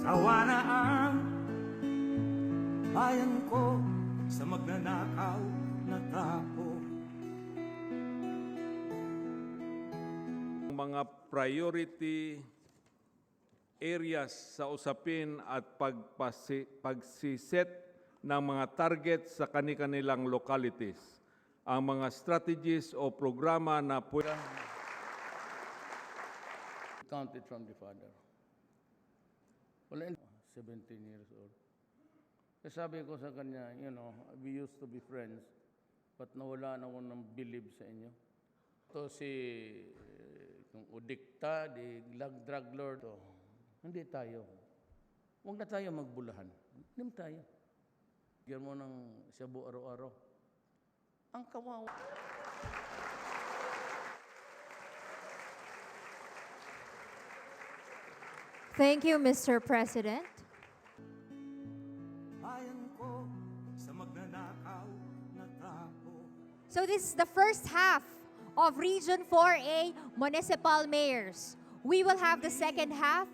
Sawa na ang bayan ko sa magnanakaw na tao. Mga priority areas sa usapin at pagsiset ng mga targets sa kani-kanilang localities. Ang mga strategies o programa na Count it from the father. Wala, 17 years old. Kaya sabi ko sa kanya, you know, we used to be friends, but nawala na ako ng believe sa inyo. To si yung udikta, di drug lord, hindi tayo. Huwag na tayo magbulahan. Hindi tayo. Bigyan mo ng shabu araw-araw. Ang kawawa. Thank you, Mr. President. Bayan ko sa magnanakaw na tao. So this is the first half of Region 4A Municipal Mayors. We will have the second half